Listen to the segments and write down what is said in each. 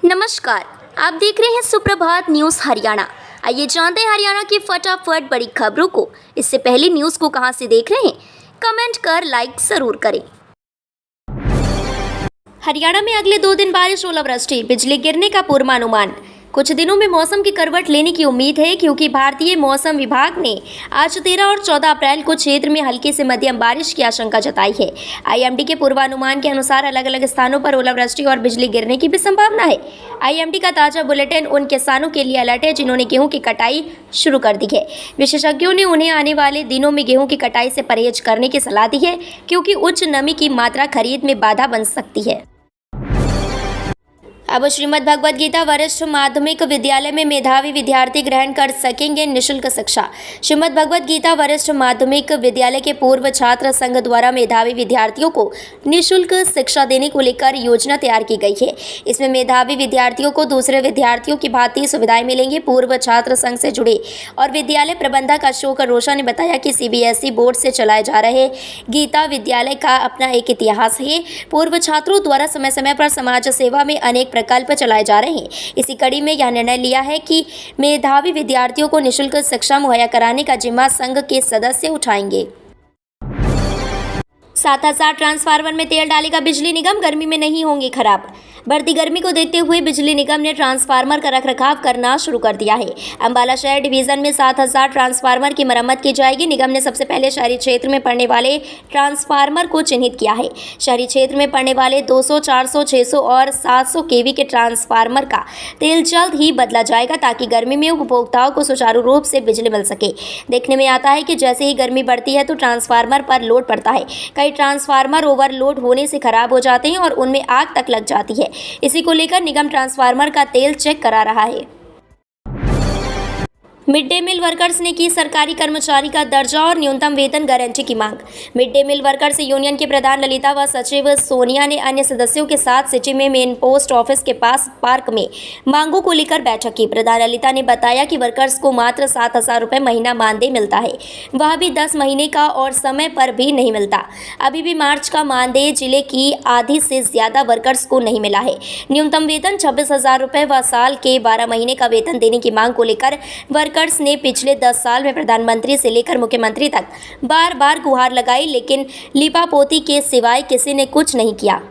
नमस्कार, आप देख रहे हैं सुप्रभात न्यूज़ हरियाणा। आइए जानते हैं हरियाणा की फटाफट बड़ी खबरों को। इससे पहले न्यूज़ को कहां से देख रहे हैं, कमेंट कर लाइक जरूर करें। हरियाणा में अगले 2 दिन बारिश, ओलावृष्टि, बिजली गिरने का पूर्वानुमान। कुछ दिनों में मौसम की करवट लेने की उम्मीद है, क्योंकि भारतीय मौसम विभाग ने आज 13 और 14 अप्रैल को क्षेत्र में हल्की से मध्यम बारिश की आशंका जताई है। आईएमडी के पूर्वानुमान के अनुसार अलग अलग स्थानों पर ओलावृष्टि और बिजली गिरने की भी संभावना है। आईएमडी का ताजा बुलेटिन उन किसानों के लिए अलर्ट है जिन्होंने गेहूं की कटाई शुरू कर दी है। विशेषज्ञों ने उन्हें आने वाले दिनों में गेहूं की कटाई से परहेज करने की सलाह दी है, क्योंकि उच्च नमी की मात्रा खरीद में बाधा बन सकती है। अब श्रीमद् भगवद गीता वरिष्ठ माध्यमिक विद्यालय में मेधावी विद्यार्थी ग्रहण कर सकेंगे निःशुल्क शिक्षा। श्रीमद् भगवद गीता वरिष्ठ माध्यमिक विद्यालय के पूर्व छात्र संघ द्वारा मेधावी विद्यार्थियों को निःशुल्क शिक्षा देने को लेकर योजना तैयार की गई है। इसमें मेधावी विद्यार्थियों को दूसरे विद्यार्थियों की भांति सुविधाएं मिलेंगी। पूर्व छात्र संघ से जुड़े और विद्यालय प्रबंधक अशोक रोशा ने बताया कि सीबीएसई बोर्ड से चलाए जा रहे गीता विद्यालय का अपना एक इतिहास है। पूर्व छात्रों द्वारा समय समय पर समाज सेवा में अनेक प्रकल्प चलाए जा रहे हैं। इसी कड़ी में यह निर्णय लिया है कि मेधावी विद्यार्थियों को निःशुल्क शिक्षा मुहैया कराने का जिम्मा संघ के सदस्य उठाएंगे। 7000 ट्रांसफार्मर में तेल डालेगा बिजली निगम, गर्मी में नहीं होंगे खराब। बढ़ती गर्मी को देखते हुए बिजली निगम ने ट्रांसफार्मर का रखरखाव करना शुरू कर दिया है। अंबाला शहर डिवीजन में 7000 ट्रांसफार्मर की मरम्मत की जाएगी। निगम ने सबसे पहले शहरी क्षेत्र में पड़ने वाले ट्रांसफार्मर को चिन्हित किया है। शहरी क्षेत्र में पड़ने वाले 200, 400, 600 और 700 केवी के ट्रांसफार्मर का तेल जल्द ही बदला जाएगा, ताकि गर्मी में उपभोक्ताओं को सुचारू रूप से बिजली मिल सके। देखने में आता है कि जैसे ही गर्मी बढ़ती है तो ट्रांसफार्मर पर लोड पड़ता है। कई ट्रांसफार्मर ओवरलोड होने से खराब हो जाते हैं और उनमें आग तक लग जाती है। इसी को लेकर निगम ट्रांसफार्मर का तेल चेक करा रहा है। मिड डे मील वर्कर्स ने की सरकारी कर्मचारी का दर्जा और न्यूनतम वेतन गारंटी की मांग। Mid day meal workers union के प्रधान ललिता व सचिव सोनिया ने अन्य सदस्यों के साथ सिटी में मेन पोस्ट ऑफिस के पास पार्क में मांगों को लेकर बैठक की। प्रधान ललिता ने बताया कि वर्कर्स को मात्र 7000 रुपये महीना मानदेय मिलता है, वह भी 10 महीने का, और समय पर भी नहीं मिलता। अभी भी मार्च का मानदेय जिले की आधी से ज्यादा वर्कर्स को नहीं मिला है। न्यूनतम वेतन 26,000 रुपये व साल के 12 महीने का वेतन देने की मांग को लेकर वर्कर्स ने पिछले 10 साल में प्रधानमंत्री से लेकर मुख्यमंत्री तक बार बार गुहार लगाई, लेकिन लीपापोती के सिवाय किसी ने कुछ नहीं किया।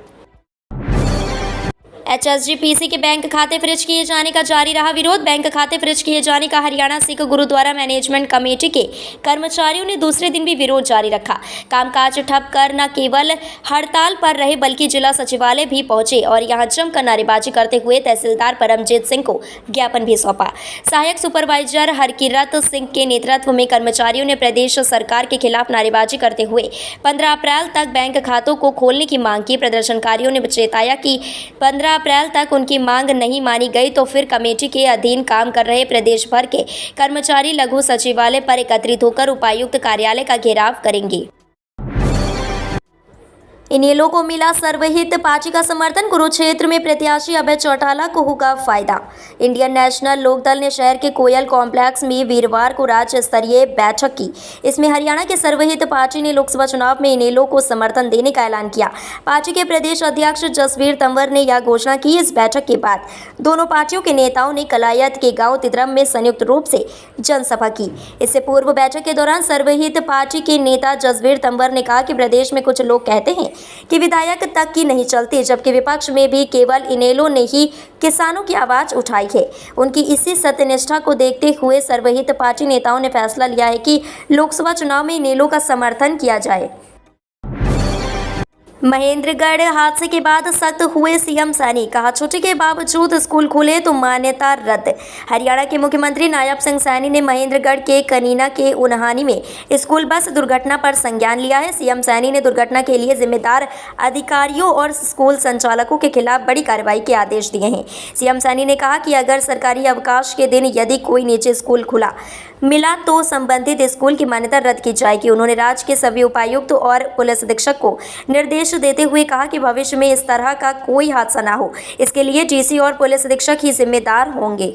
एचएसजीपीसी के बैंक खाते फ्रीज किए जाने का जारी रहा विरोध। बैंक खाते फ्रीज किए जाने का हरियाणा सिख गुरुद्वारा मैनेजमेंट कमेटी के कर्मचारियों ने दूसरे दिन भी विरोध जारी रखा। कामकाज ठप कर न केवल हड़ताल पर रहे, बल्कि जिला सचिवालय भी पहुंचे और यहां जमकर नारेबाजी करते हुए तहसीलदार परमजीत सिंह को ज्ञापन भी सौंपा। सहायक सुपरवाइजर हरकिरत सिंह के नेतृत्व में कर्मचारियों ने प्रदेश सरकार के खिलाफ नारेबाजी करते हुए 15 अप्रैल तक बैंक खातों को खोलने की मांग की। प्रदर्शनकारियों ने चेताया कि 15 अप्रैल तक उनकी मांग नहीं मानी गई तो फिर कमेटी के अधीन काम कर रहे प्रदेश भर के कर्मचारी लघु सचिवालय पर एकत्रित होकर उपायुक्त कार्यालय का घेराव करेंगे। इनेलो को मिला सर्वहित पार्टी का समर्थन, कुरुक्षेत्र में प्रत्याशी अभय चौटाला को होगा फायदा। इंडियन नेशनल लोकदल ने शहर के कोयल कॉम्प्लेक्स में वीरवार को राज्य स्तरीय बैठक की। इसमें हरियाणा के सर्वहित पार्टी ने लोकसभा चुनाव में इनेलो को समर्थन देने का ऐलान किया। पार्टी के प्रदेश अध्यक्ष जसवीर तंवर ने यह घोषणा की। इस बैठक के बाद दोनों पार्टियों के नेताओं ने कलायत के गाँव तिद्रम में संयुक्त रूप से जनसभा की। इससे पूर्व बैठक के दौरान सर्वहित पार्टी के नेता जसवीर तंवर ने कहा कि प्रदेश में कुछ लोग कहते हैं कि विधायक तक की नहीं चलती, जबकि विपक्ष में भी केवल इनेलो ने ही किसानों की आवाज उठाई है। उनकी इसी सत्यनिष्ठा को देखते हुए सर्वहित पार्टी नेताओं ने फैसला लिया है कि लोकसभा चुनाव में इनेलो का समर्थन किया जाए। महेंद्रगढ़ हादसे के बाद सख्त हुए सीएम सैनी, कहा छुट्टी के बावजूद स्कूल खुले तो मान्यता रद्द। हरियाणा के मुख्यमंत्री नायब सिंह सैनी ने महेंद्रगढ़ के कनीना के उन्हानी में स्कूल बस दुर्घटना पर संज्ञान लिया है। सीएम सैनी ने दुर्घटना के लिए जिम्मेदार अधिकारियों और स्कूल संचालकों के खिलाफ बड़ी कार्रवाई के आदेश दिए हैं। सीएम सैनी ने कहा कि अगर सरकारी अवकाश के दिन यदि कोई निजी स्कूल खुला मिला तो संबंधित स्कूल की मान्यता रद्द की जाएगी। उन्होंने राज्य के सभी उपायुक्त और पुलिस अधीक्षक को निर्देश देते हुए कहा कि भविष्य में इस तरह का कोई हादसा न हो, इसके लिए डीसी और पुलिस अधीक्षक ही जिम्मेदार होंगे।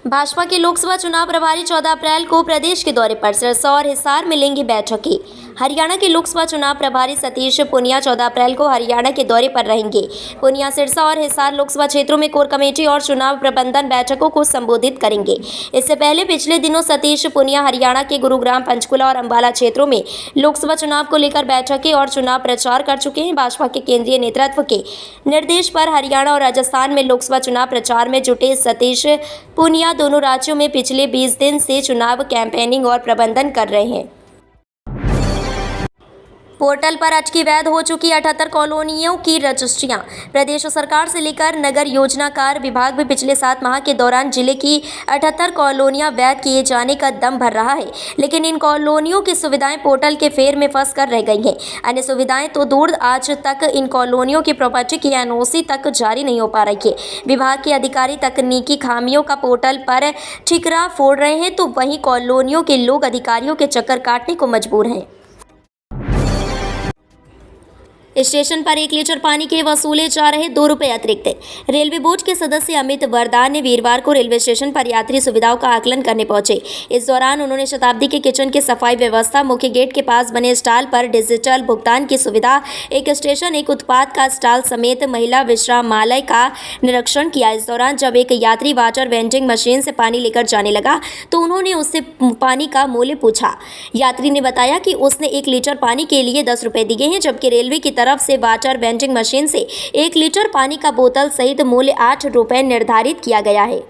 भाजपा के लोकसभा चुनाव प्रभारी 14 अप्रैल को प्रदेश के दौरे पर सिरसा और हिसार में लेंगे बैठकें। हरियाणा के लोकसभा चुनाव प्रभारी सतीश पूनिया 14 अप्रैल को हरियाणा के दौरे पर रहेंगे। पूनिया सिरसा और हिसार लोकसभा क्षेत्रों में कोर कमेटी और चुनाव प्रबंधन बैठकों को संबोधित करेंगे। इससे पहले पिछले दिनों सतीश पूनिया हरियाणा के गुरुग्राम, पंचकुला और अंबाला क्षेत्रों में लोकसभा चुनाव को लेकर बैठकें और चुनाव प्रचार कर चुके हैं। भाजपा के केंद्रीय नेतृत्व के निर्देश पर हरियाणा और राजस्थान में लोकसभा चुनाव प्रचार में जुटे सतीश पूनिया दोनों राज्यों में पिछले 20 दिन से चुनाव कैंपेनिंग और प्रबंधन कर रहे हैं। पोर्टल पर अटकी वैध हो चुकी 78 कॉलोनियों की रजिस्ट्रियां। प्रदेश सरकार से लेकर नगर योजनाकार विभाग में पिछले 7 माह के दौरान जिले की 78 कॉलोनियां वैध किए जाने का दम भर रहा है, लेकिन इन कॉलोनियों की सुविधाएं पोर्टल के फेर में फंस कर रह गई हैं। अन्य सुविधाएं तो दूर, आज तक इन कॉलोनियों की प्रॉपर्टी की एनओसी तक जारी नहीं हो पा रही है। विभाग के अधिकारी तकनीकी खामियों का पोर्टल पर ठिकरा फोड़ रहे हैं, तो वहीं कॉलोनियों के लोग अधिकारियों के चक्कर काटने को मजबूर हैं। स्टेशन पर 1 लीटर पानी के वसूले जा रहे 2 रुपये अतिरिक्त। रेलवे बोर्ड के सदस्य अमित वरदान ने वीरवार को रेलवे स्टेशन पर यात्री सुविधाओं का आकलन करने पहुंचे। इस दौरान उन्होंने शताब्दी के किचन की सफाई व्यवस्था, मुख्य गेट के पास बने स्टॉल पर डिजिटल भुगतान की सुविधा, एक स्टेशन एक उत्पाद का स्टॉल समेत महिला विश्रामालय का निरीक्षण किया। इस दौरान जब एक यात्री वाटर वेंडिंग मशीन से पानी लेकर जाने लगा तो उन्होंने उससे पानी का मूल्य पूछा। यात्री ने बताया कि उसने 1 लीटर पानी के लिए 10 रुपये दिए हैं, जबकि रेलवे की तरफ से वाटर वेंडिंग मशीन से 1 लीटर पानी का बोतल सहित मूल्य 8 रुपये निर्धारित किया गया है।